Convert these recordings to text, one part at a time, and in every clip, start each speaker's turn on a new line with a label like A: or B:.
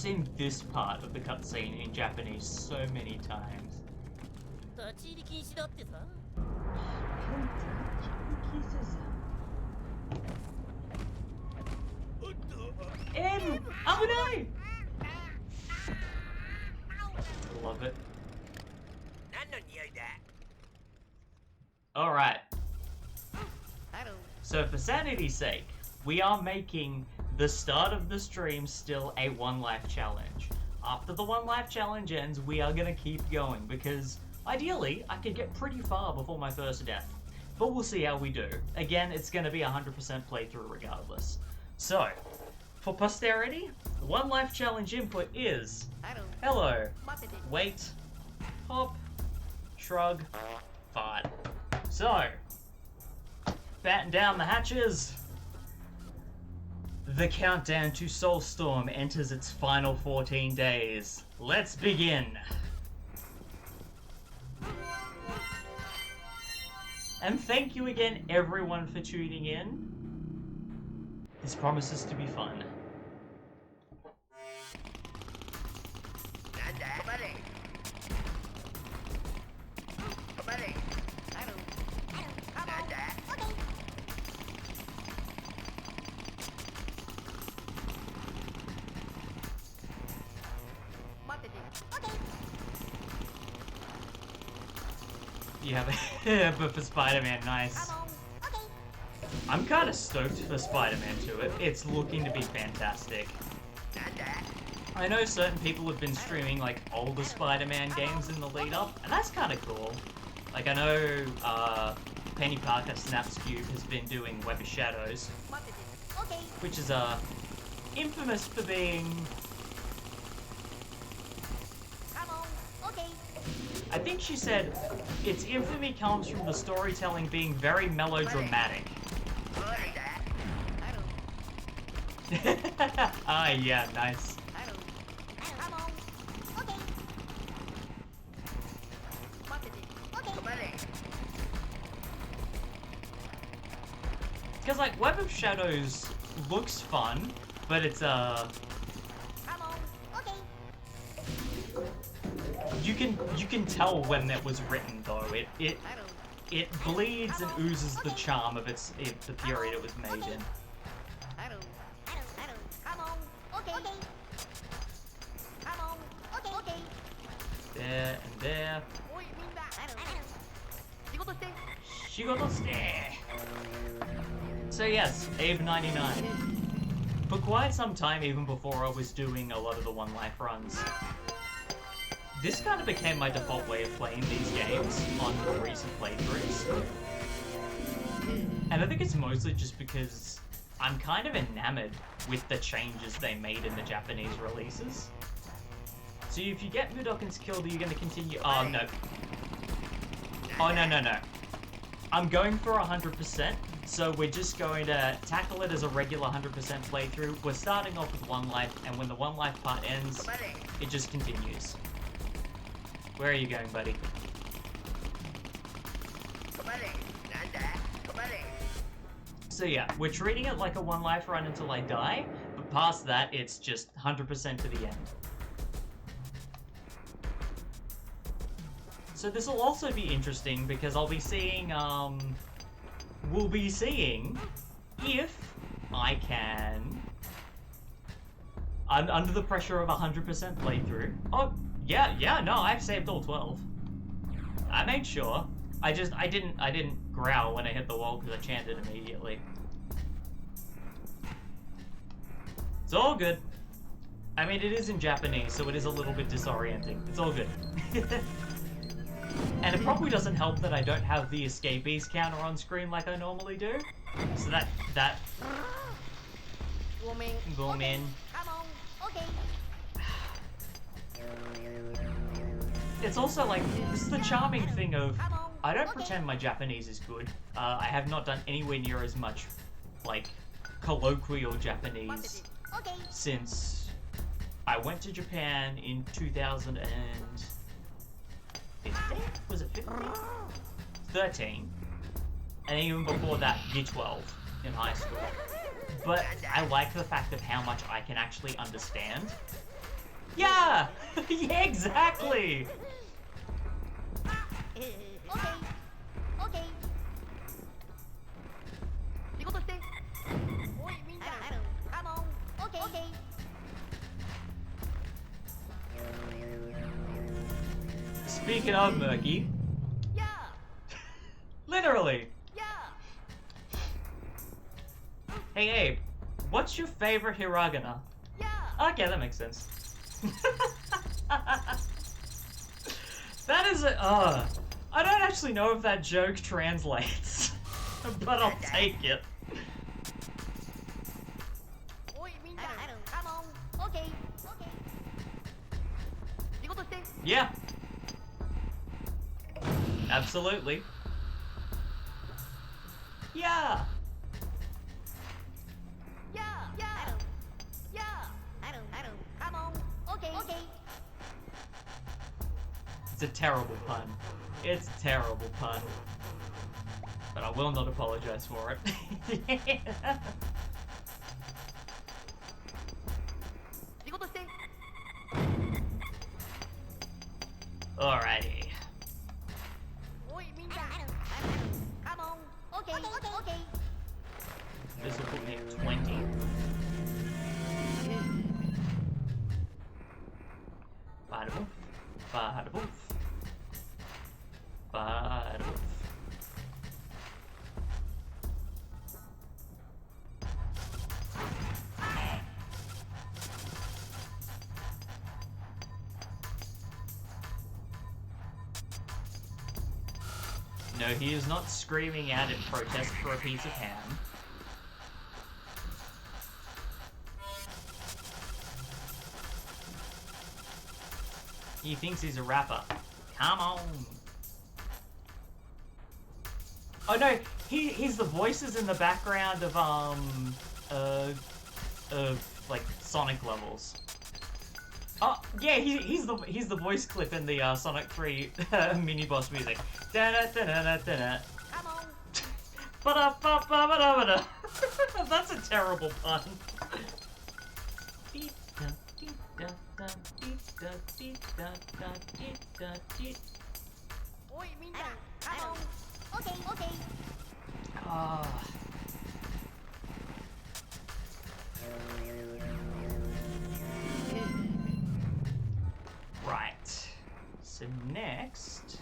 A: seen this part of the cutscene in Japanese so many times. Amunai! Love it. Alright. So for sanity's sake, we are making the start of the stream still a one life challenge. After the one life challenge ends, we are gonna keep going because ideally I could get pretty far before my first death. But we'll see how we do. Again, it's gonna be 100% playthrough regardless. So, for posterity, one life challenge input is hello, wait, hop, shrug, fart. So, batten down the hatches. The countdown to SoulStorm enters its final 14 days. Let's begin. And thank you again everyone for tuning in. This promises to be fun. You have a but for Spider-Man, nice. I'm kind of stoked for Spider-Man 2. It's looking to be fantastic. I know certain people have been streaming like older Spider-Man games in the lead up, and that's kind of cool. Like I know Penny Parker Snaps Cube has been doing Web of Shadows, which is infamous for being. I think she said its infamy comes from the storytelling being very melodramatic. Ah, yeah, nice. Because like Web of Shadows looks fun, but it's you can tell when that was written though. It bleeds and oozes the charm of the period it was made in. There and there. Shigotoste. So yes, Abe 99. For quite some time, even before I was doing a lot of the one life runs, this kind of became my default way of playing these games on more recent playthroughs. And I think it's mostly just because I'm kind of enamored with the changes they made in the Japanese releases. So if you get Mudokons killed, are you going to continue? Oh, no. Oh, no. I'm going for 100%, so we're just going to tackle it as a regular 100% playthrough. We're starting off with one life, and when the one life part ends, it just continues. Where are you going, buddy? So yeah, we're treating it like a one life run until I die, but past that, it's just 100% to the end. So this will also be interesting because I'll be seeing, we'll be seeing if I can, under the pressure of 100% playthrough. Oh, yeah, no, I've saved all 12. I made sure. I didn't growl when I hit the wall because I chanted immediately. It's all good. I mean, it is in Japanese, so it is a little bit disorienting. It's all good. And it probably doesn't help that I don't have the escapees counter on screen like I normally do. So that... Boom in.
B: Come on, okay.
A: It's also like, this is the charming thing of, I don't pretend my Japanese is good. I have not done anywhere near as much, like, colloquial Japanese since I went to Japan in 2015? Was it 15? 13. And even before that, year 12 in high school. But I like the fact of how much I can actually understand. Yeah! Yeah, exactly! Speaking of murky, literally. Hey Abe, what's your favorite hiragana? Okay, that makes sense. That is a I don't actually know if that joke translates, but I'll take it. Yeah. Absolutely. Yeah. It's a terrible pun. It's a terrible pun. But I will not apologize for it. Alrighty. This will put me at 20. Bada boof. Bada boof. Bada boof. No, he is not screaming out in protest for a piece of ham. He thinks he's a rapper. Come on. Oh no, he's the voices in the background of like Sonic levels. Oh yeah, he's the voice clip in the Sonic 3 mini boss music. Da da da da da da. Come on. Ba da ba ba ba da ba da. That's a terrible pun. Right. So next.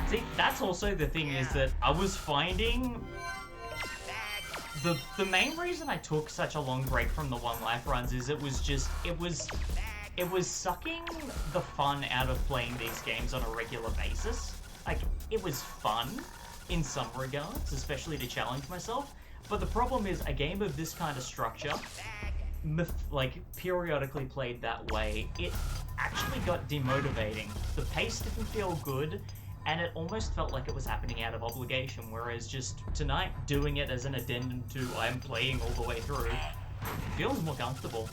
A: See, that's also the thing is that I was finding the main reason I took such a long break from the one life runs is it was sucking the fun out of playing these games on a regular basis. Like, it was fun in some regards, especially to challenge myself. But the problem is a game of this kind of structure, like periodically played that way, it actually got demotivating. The pace didn't feel good, and it almost felt like it was happening out of obligation, whereas just tonight, doing it as an addendum to I'm playing all the way through, feels more comfortable.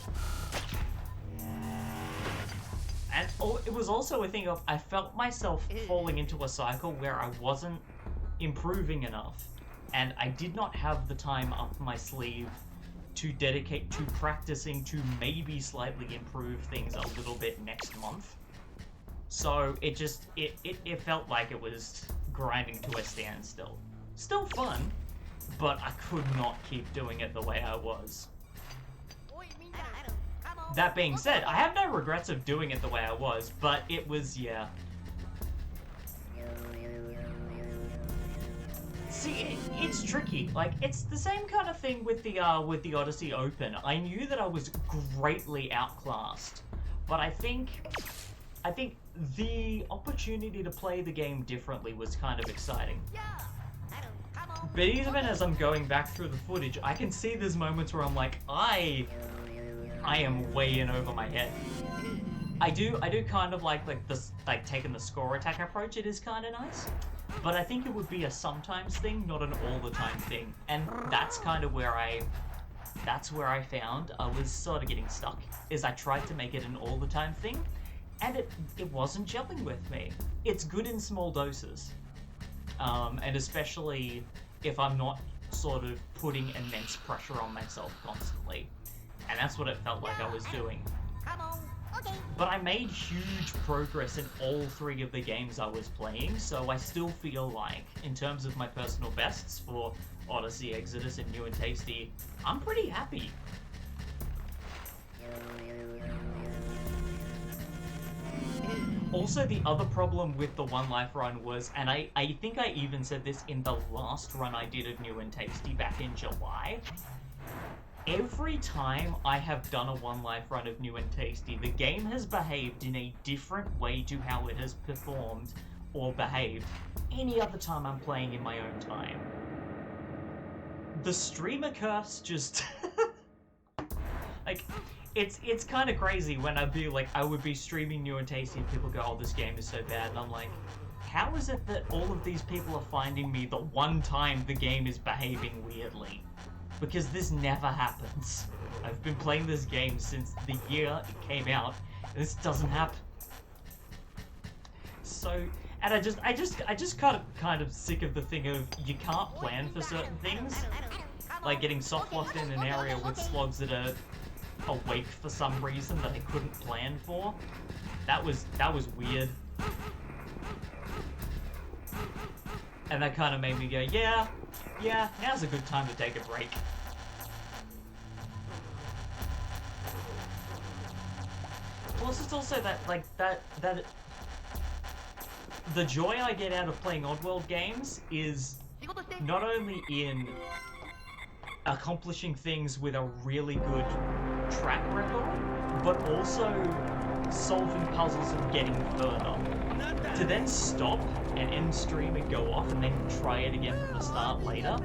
A: And it was also a thing of, I felt myself falling into a cycle where I wasn't improving enough, and I did not have the time up my sleeve to dedicate to practicing to maybe slightly improve things a little bit next month. So it just, it felt like it was grinding to a standstill. Still fun, but I could not keep doing it the way I was. That being said, I have no regrets of doing it the way I was, but it was, yeah. See, it's tricky. Like, it's the same kind of thing with the Odyssey Open. I knew that I was greatly outclassed, but I think the opportunity to play the game differently was kind of exciting. But even as I'm going back through the footage, I can see there's moments where I'm like, I am way in over my head. I do kind of like this, like taking the score attack approach. It is kind of nice, but I think it would be a sometimes thing, not an all the time thing. And that's kind of where I found I was sort of getting stuck. Is I tried to make it an all the time thing, and it wasn't gelling with me. It's good in small doses, and especially if I'm not sort of putting immense pressure on myself constantly, and that's what it felt like I was doing. But I made huge progress in all 3 of the games I was playing, so I still feel like, in terms of my personal bests for Odyssey, Exoddus, and New and Tasty, I'm pretty happy. Also, the other problem with the One Life run was, and I think I even said this in the last run I did of New and Tasty back in July, every time I have done a One Life run of New and Tasty, the game has behaved in a different way to how it has performed or behaved any other time I'm playing in my own time. The streamer curse just... like, it's kind of crazy when I would be streaming New and Tasty and people go, oh, this game is so bad, and I'm like, how is it that all of these people are finding me the one time the game is behaving weirdly? Because this never happens. I've been playing this game since the year it came out, and this doesn't happen. So, and I just kind of sick of the thing of you can't plan for certain things, like getting soft locked in an area with slogs that are awake for some reason that I couldn't plan for. That was weird. And that kind of made me go, yeah, now's a good time to take a break. Plus, it's also that the joy I get out of playing Oddworld games is not only in accomplishing things with a really good track record, but also solving puzzles and getting further. To then stop and end stream and go off and then try it again from the start later,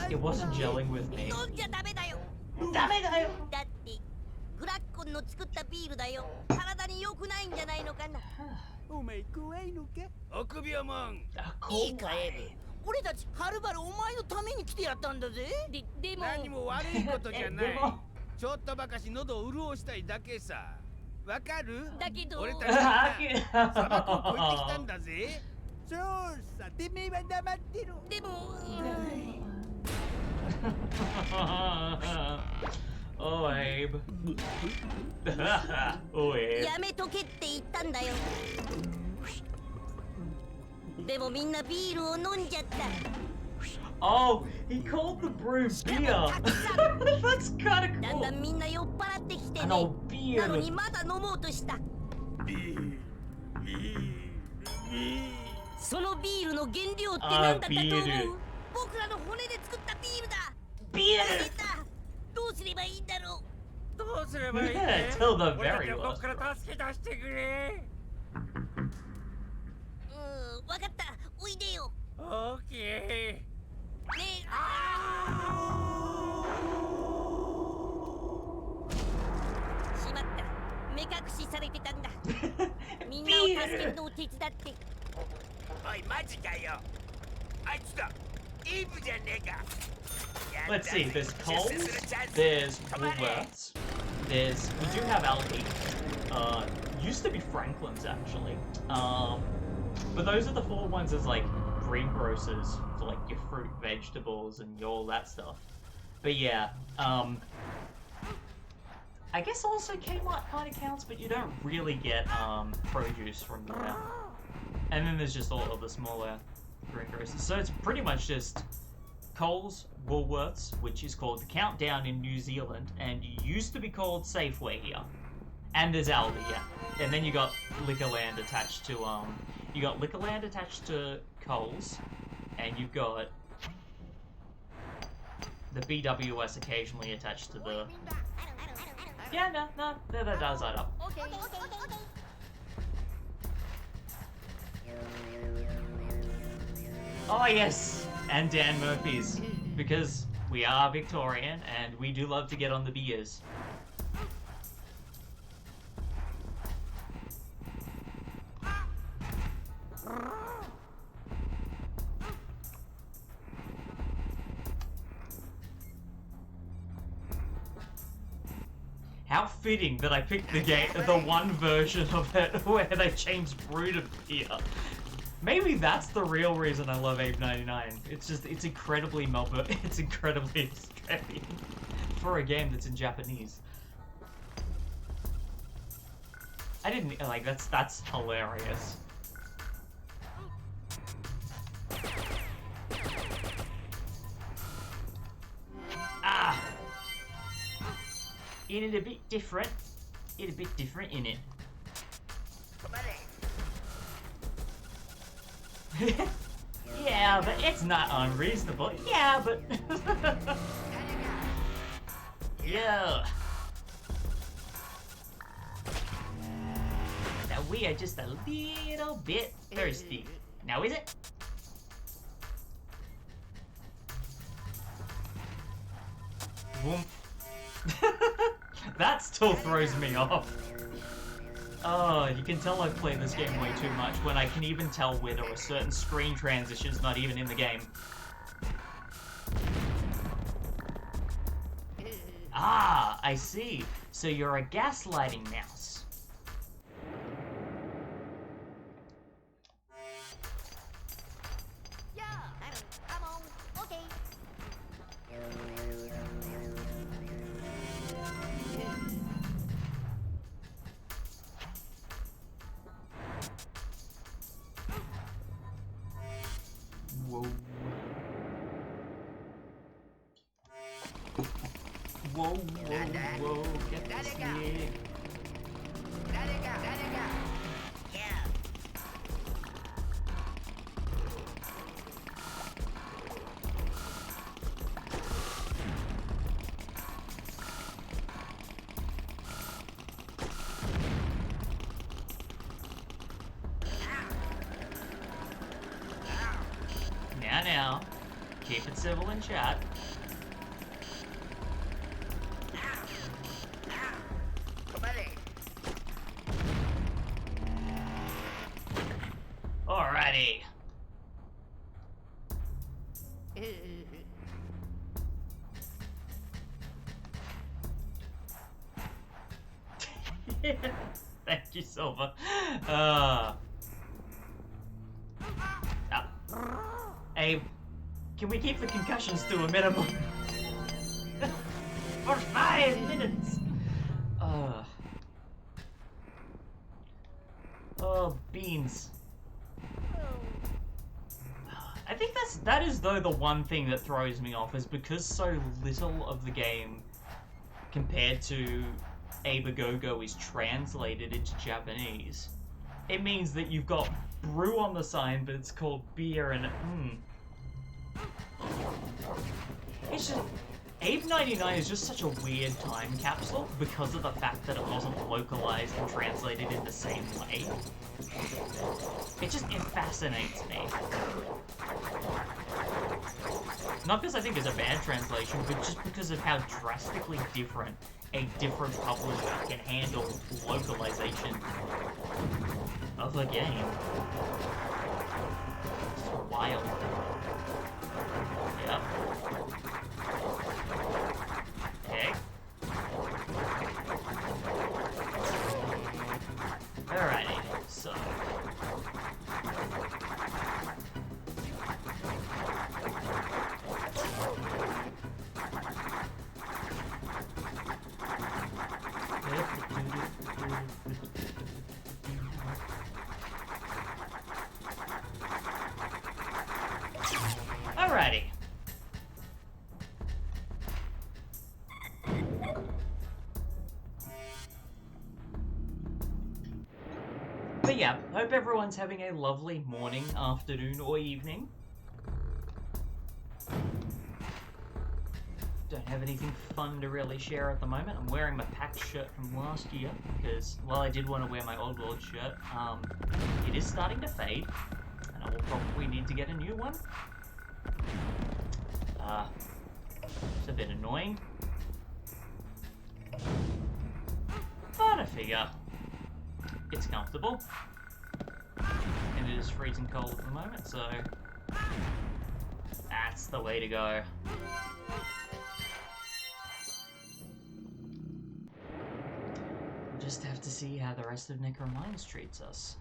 A: it wasn't gelling with me. Oh, Abe. Oh, Abe. Oh, he called the brew beer. That's kind of cool. An old beer. Till the very last. Okay. Let's see, there's Coles, there's Woolworths, we do have Aldi, used to be Franklin's actually, but those are the 4 ones as like greengrocers for like your fruit, vegetables, and all that stuff. But yeah, I guess also Kmart kind of counts, but you don't really get produce from there. And then there's just all of the smaller greengrocers. So it's pretty much just Coles, Woolworths, which is called the Countdown in New Zealand, and used to be called Safeway here. And there's Aldi, yeah. And then you got Liquorland attached to Coles, and you've got the BWS occasionally attached to the... Yeah, no, that does add up. Oh yes, and Dan Murphy's, because we are Victorian and we do love to get on the beers. How fitting that I picked the one version of it where they changed Brew to beer. Maybe that's the real reason I love Abe 99. It's incredibly Melbourne. It's incredibly Australian for a game that's in Japanese. I didn't like that's hilarious. Ah, it a bit different. It's a bit different in it. Yeah, but it's not unreasonable. Yeah, but yeah. Now we are just a little bit thirsty. Now is it? Whoomp. That still throws me off. Oh, you can tell I've played this game way too much when I can even tell where there are certain screen transitions not even in the game. Ah, I see. So you're a gaslighting mouse.
B: Yeah, I'm on. Okay.
A: Whoa. Whoa, whoa, whoa, get this here.
B: Yeah.
A: Now, keep it civil in chat. Alrighty. Thank you, Silver. Hey, can we keep the concussions to a minimum? For 5 minutes! Oh, beans. I think that is though the one thing that throws me off is because so little of the game compared to Abe-A-Go-Go is translated into Japanese. It means that you've got brew on the sign, but it's called beer and it's just Abe 99 is just such a weird time capsule because of the fact that it wasn't localized and translated in the same way. It fascinates me. Not because I think it's a bad translation, but just because of how drastically different a different publisher can handle localization of a game. It's wild. Yep. Okay. Alrighty, so. Alrighty. But yeah, hope everyone's having a lovely morning, afternoon, or evening. Don't have anything fun to really share at the moment. I'm wearing my PAX shirt from last year because, while I did want to wear my Oddworld shirt, it is starting to fade, and I will probably need to get a new one. It's a bit annoying, but I figure it's comfortable, and it is freezing cold at the moment, so that's the way to go. just have to see how the rest of Necrum Mines treats us.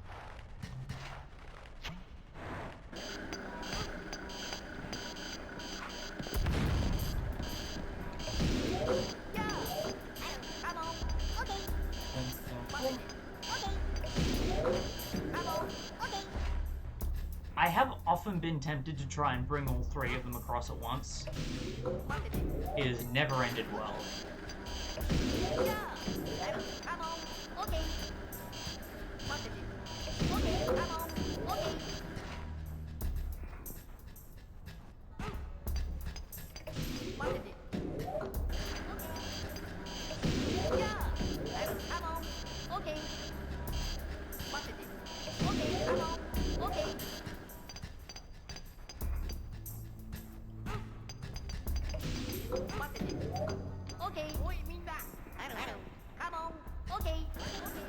A: I have often been tempted to try and bring all three of them across at once. It has never ended well.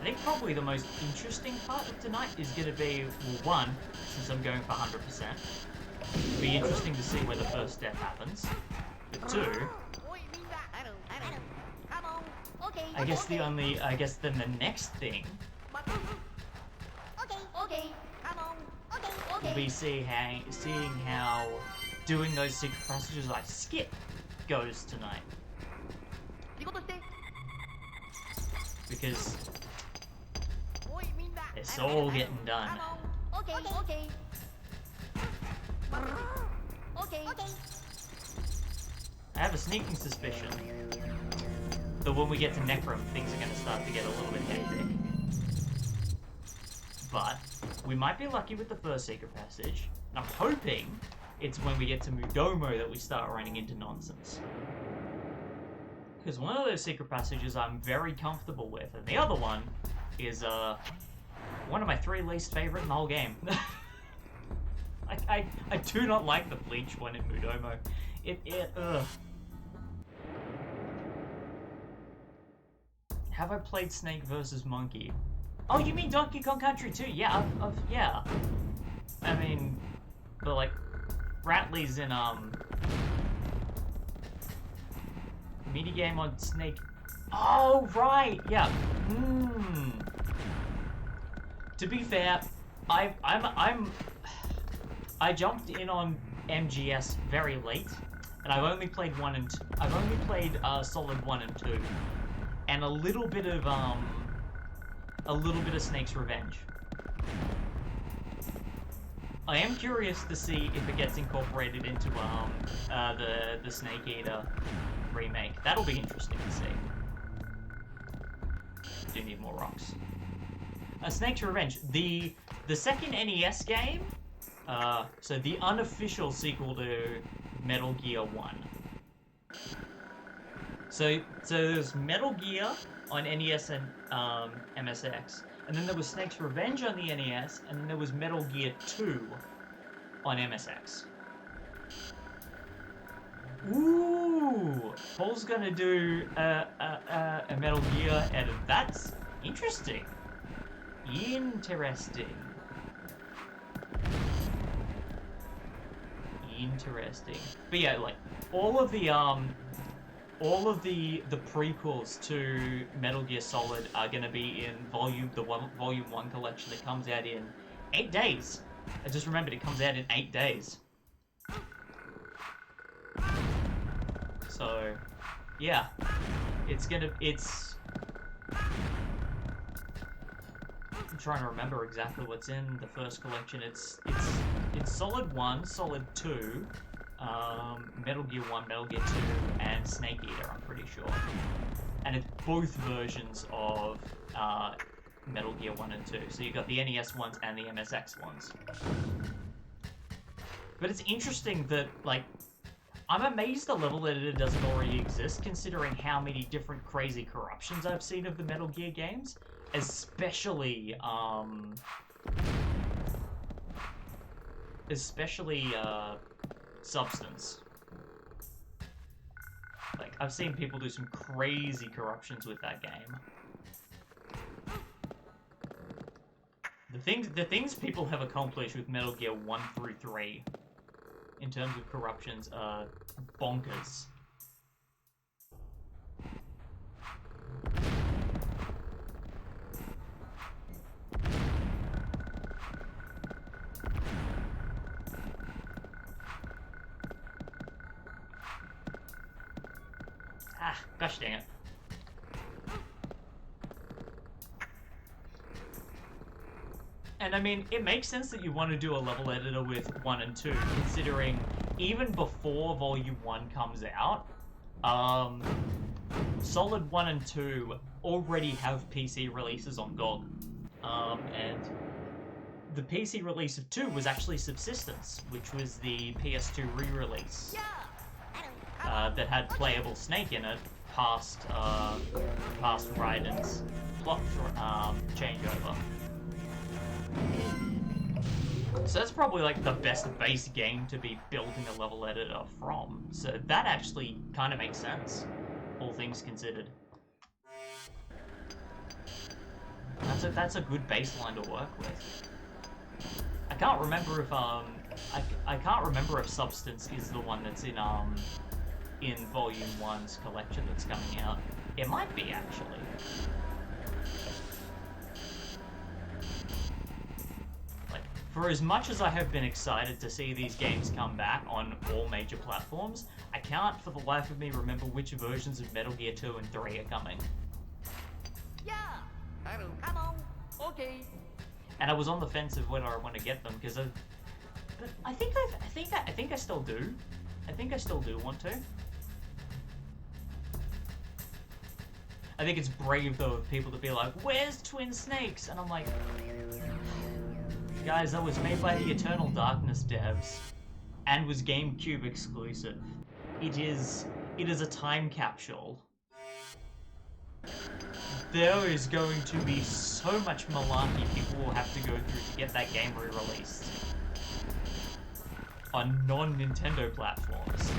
A: I think probably the most interesting part of tonight is going to be, well, one, since I'm going for 100%, it'll be interesting to see where the first death happens. But two, I guess then the next thing will be seeing how doing those secret passages I skip goes tonight. Because it's all getting done. I have a sneaking suspicion that when we get to Necrum, things are going to start to get a little bit hectic. But we might be lucky with the first secret passage. And I'm hoping it's when we get to Mudokons that we start running into nonsense. Because one of those secret passages I'm very comfortable with, and the other one is one of my 3 least favorite in the whole game. I do not like the bleach one in Mudokons. Ugh. Have I played Snake versus Monkey? Oh, you mean Donkey Kong Country 2? Yeah, yeah. I mean, but like, Ratley's in minigame on Snake. Oh, right, yeah. To be fair, I jumped in on MGS very late, and I've only played Solid 1 and 2, and a little bit of Snake's Revenge. I am curious to see if it gets incorporated into the Snake Eater remake. That'll be interesting to see. Do need more rocks. Snake's Revenge, the second NES game, so the unofficial sequel to Metal Gear 1. So there's Metal Gear on NES and MSX, and then there was Snake's Revenge on the NES, and then there was Metal Gear 2 on MSX. Ooh, Paul's gonna do a Metal Gear edit. That's interesting. Interesting. But yeah, like all of the prequels to Metal Gear Solid are gonna be in Volume 1 collection that comes out in 8 days. I just remembered it comes out in 8 days. So, yeah, it's. I'm trying to remember exactly what's in the first collection. It's Solid 1, Solid 2, Metal Gear 1, Metal Gear 2, and Snake Eater, I'm pretty sure. And it's both versions of Metal Gear 1 and 2. So you've got the NES ones and the MSX ones. But it's interesting that, like, I'm amazed the level editor doesn't already exist, considering how many different crazy corruptions I've seen of the Metal Gear games. Especially Substance. Like, I've seen people do some crazy corruptions with that game. The things people have accomplished with Metal Gear 1 through 3 in terms of corruptions are bonkers. Ah, gosh dang it. And I mean, it makes sense that you want to do a level editor with 1 and 2, considering even before Volume 1 comes out, Solid 1 and 2 already have PC releases on GOG. And the PC release of 2 was actually Subsistence, which was the PS2 re-release that had playable Snake in it, past Raiden's plot changeover. So that's probably like the best base game to be building a level editor from. So that actually kind of makes sense, all things considered. That's a good baseline to work with. I can't remember if I can't remember if Substance is the one that's in Volume 1's collection that's coming out. It might be, actually. Like, for as much as I have been excited to see these games come back on all major platforms, I can't for the life of me remember which versions of Metal Gear 2 and 3 are coming.
B: Yeah. Come on. Okay.
A: And I was on the fence of whether I want to get them because but I think I still do. I think I still do want to. I think it's brave though of people to be like, "Where's Twin Snakes?" And I'm like, guys, that was made by the Eternal Darkness devs, and was GameCube exclusive. It is a time capsule. There is going to be so much malarkey people will have to go through to get that game re-released on non-Nintendo platforms.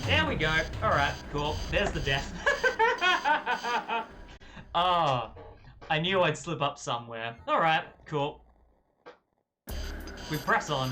A: There we go. Alright, cool. There's the death. Ah, I knew I'd slip up somewhere. Alright, cool. We press on.